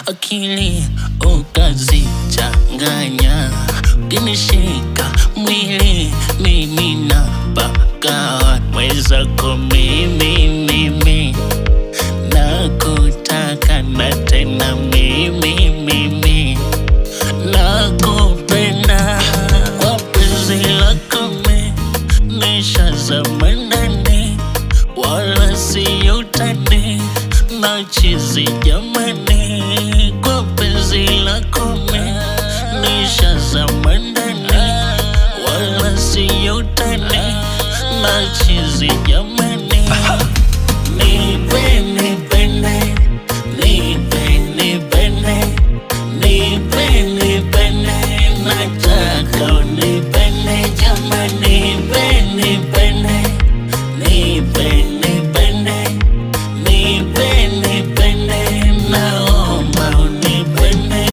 akili ukazichanganya, ukinishika mwili mimi napagawa. Mwenzako mimi nakutaka na tena mimi nakupenda. Kwa penzi lako nishazama ndani, wala si utani, nachizi jamani. Kwa penzi lako nishazama ndani, wala si utani, nachizi jamani.